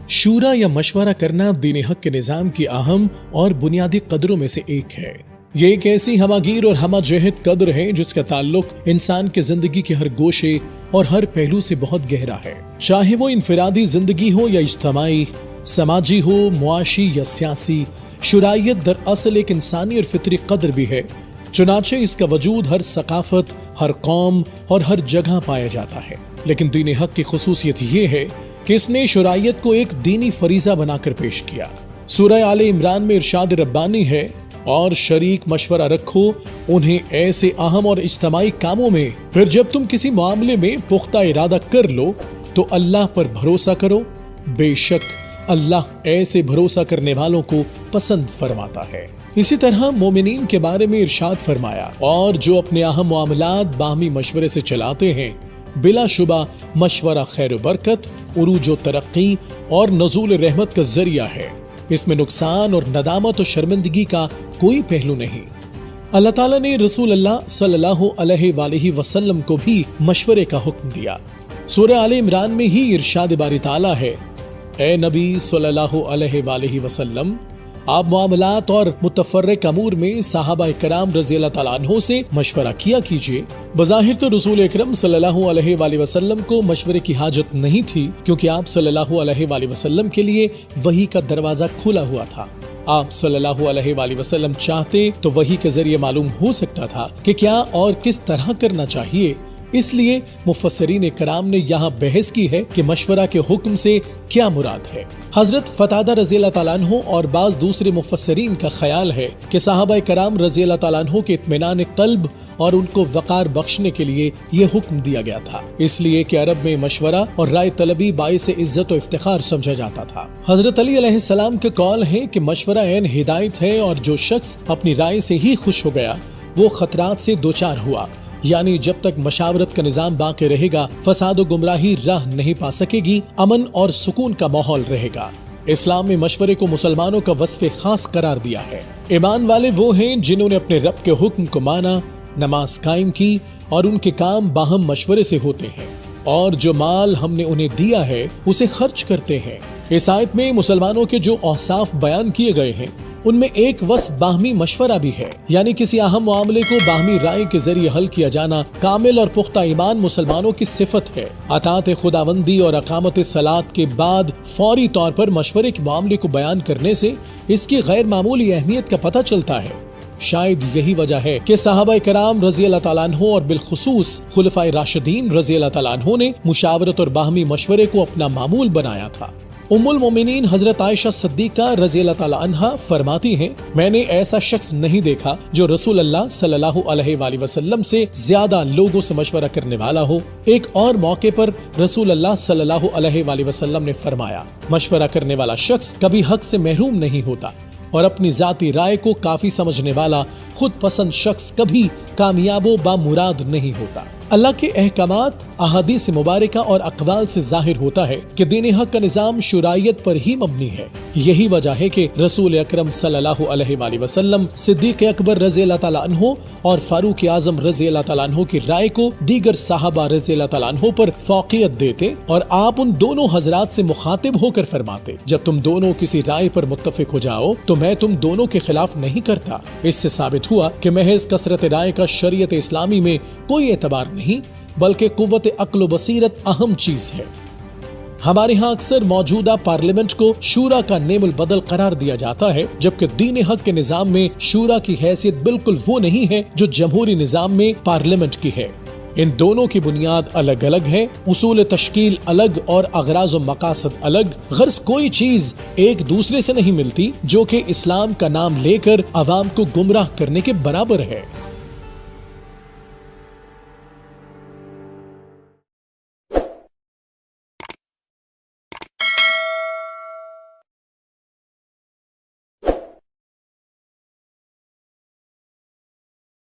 شورا یا مشورہ کرنا دین حق کے نظام کی اہم اور بنیادی قدروں میں سے ایک ہے۔ یہ ایک ایسی ہماگیر اور ہمہ جہت قدر ہے جس کا تعلق انسان کے زندگی کے ہر گوشے اور ہر پہلو سے بہت گہرا ہے، چاہے وہ انفرادی زندگی ہو یا اجتماعی، سماجی ہو، معاشی یا سیاسی۔ شرائط دراصل ایک انسانی اور فطری قدر بھی ہے، چنانچہ اس کا وجود ہر ثقافت، ہر قوم اور ہر جگہ پایا جاتا ہے۔ لیکن دین حق کی خصوصیت یہ ہے کہ اس نے شرائط کو ایک دینی فریضہ بنا کر پیش کیا۔ سورہ آل عمران میں ارشاد ربانی ہے، اور شریک مشورہ رکھو انہیں ایسے اہم اور اجتماعی کاموں میں، پھر جب تم کسی معاملے میں پختہ ارادہ کر لو تو اللہ پر بھروسہ کرو، بے شک اللہ ایسے بھروسہ کرنے والوں کو پسند فرماتا ہے۔ اسی طرح مومنین کے بارے میں ارشاد فرمایا، اور جو اپنے اہم معاملات باہمی مشورے سے چلاتے ہیں، بلا شبہ مشورہ خیر و برکت، عروج و ترقی اور نزول رحمت کا ذریعہ ہے۔ اس میں نقصان اور ندامت و شرمندگی کا کوئی پہلو نہیں۔ اللہ تعالیٰ نے رسول اللہ صلی اللہ علیہ وآلہ وسلم کو بھی مشورے کا حکم دیا۔ سورہ آل عمران میں ہی ارشاد باری تعالیٰ ہے، اے نبی صلی اللہ علیہ وآلہ وسلم، آپ معاملات اور متفرق امور میں صحابہ کرام رضی اللہ تعالیٰ عنہ سے مشورہ کیا کیجیے۔ بظاہر تو رسول اکرم صلی اللہ علیہ وآلہ وسلم کو مشورے کی حاجت نہیں تھی، کیونکہ آپ صلی اللہ علیہ وآلہ وسلم کے لیے وحی کا دروازہ کھلا ہوا تھا۔ آپ صلی اللہ علیہ وآلہ وسلم چاہتے تو وحی کے ذریعے معلوم ہو سکتا تھا کہ کیا اور کس طرح کرنا چاہیے۔ اس لیے مفسرین کرام نے یہاں بحث کی ہے کہ مشورہ کے حکم سے کیا مراد ہے۔ حضرت قتادہ رضی اللہ تعالیٰ عنہ اور بعض دوسرے مفسرین کا خیال ہے کہ صحابہ کرام رضی اللہ تعالیٰ عنہ کے اطمینان قلب اور ان کو وقار بخشنے کے لیے یہ حکم دیا گیا تھا، اس لیے کہ عرب میں مشورہ اور رائے طلبی باعث عزت و افتخار سمجھا جاتا تھا۔ حضرت علی علیہ السلام کا قول ہے کہ مشورہ عین ہدایت ہے، اور جو شخص اپنی رائے سے ہی خوش ہو گیا وہ خطرات سے دوچار ہوا، یعنی جب تک مشاورت کا نظام باقی رہے گا، فساد و گمراہی راہ نہیں پا سکے گی، امن اور سکون کا ماحول رہے گا۔ اسلام میں مشورے کو مسلمانوں کا وصف خاص قرار دیا ہے۔ ایمان والے وہ ہیں جنہوں نے اپنے رب کے حکم کو مانا، نماز قائم کی، اور ان کے کام باہم مشورے سے ہوتے ہیں، اور جو مال ہم نے انہیں دیا ہے اسے خرچ کرتے ہیں۔ اس آیت میں مسلمانوں کے جو اوصاف بیان کیے گئے ہیں ان میں ایک وصف باہمی مشورہ بھی ہے، یعنی کسی اہم معاملے کو باہمی رائے کے ذریعے حل کیا جانا۔ کامل اور پختہ ایمان مسلمانوں کی صفت ہے۔ اطاعت خداوندی اور اقامت صلاۃ کے بعد فوری طور پر مشورے کے معاملے کو بیان کرنے سے اس کی غیر معمولی اہمیت کا پتہ چلتا ہے۔ شاید یہی وجہ ہے کہ صحابہ کرام رضی اللہ تعالیٰ عنہ اور بالخصوص خلفائے راشدین رضی اللہ تعالیٰ عنہ نے مشاورت اور باہمی مشورے کو اپنا معمول بنایا تھا۔ ام المومنین حضرت عائشہ صدیقہ رضی اللہ تعالیٰ عنہ فرماتی ہیں، میں نے ایسا شخص نہیں دیکھا جو رسول اللہ صلی اللہ علیہ وآلہ وسلم سے زیادہ لوگوں سے مشورہ کرنے والا ہو۔ ایک اور موقع پر رسول اللہ صلی اللہ علیہ وآلہ وسلم نے فرمایا، مشورہ کرنے والا شخص کبھی حق سے محروم نہیں ہوتا، اور اپنی ذاتی رائے کو کافی سمجھنے والا خود پسند شخص کبھی کامیاب و بامراد نہیں ہوتا۔ اللہ کے احکامات، احادیث مبارکہ اور اقوال سے ظاہر ہوتا ہے کہ دین حق کا نظام شرائط پر ہی مبنی ہے۔ یہی وجہ ہے کہ رسول اکرم صلی اللہ علیہ وآلہ وسلم صدیق اکبر رضی اللہ تعالیٰ عنہ اور فاروق اعظم رضی اللہ تعالیٰ عنہ کی رائے کو دیگر صحابہ رضی اللہ تعالیٰ عنہ پر فوقیت دیتے، اور آپ ان دونوں حضرات سے مخاطب ہو کر فرماتے، جب تم دونوں کسی رائے پر متفق ہو جاؤ تو میں تم دونوں کے خلاف نہیں کرتا۔ اس سے ثابت ہوا کہ محض کثرت رائے کا شریعت اسلامی میں کوئی اعتبار نہیں، بلکہ قوت عقل و بصیرت اہم چیز ہے۔ ہمارے ہاں اکثر موجودہ پارلیمنٹ کو شورا کا نیم البدل قرار دیا جاتا ہے، جبکہ دین حق کے نظام میں شورا کی حیثیت بالکل وہ نہیں ہے جو جمہوری نظام میں پارلیمنٹ کی ہے۔ ان دونوں کی بنیاد الگ الگ ہے، اصول تشکیل الگ اور اغراض و مقاصد الگ۔ غرض کوئی چیز ایک دوسرے سے نہیں ملتی، جو کہ اسلام کا نام لے کر عوام کو گمراہ کرنے کے برابر ہے۔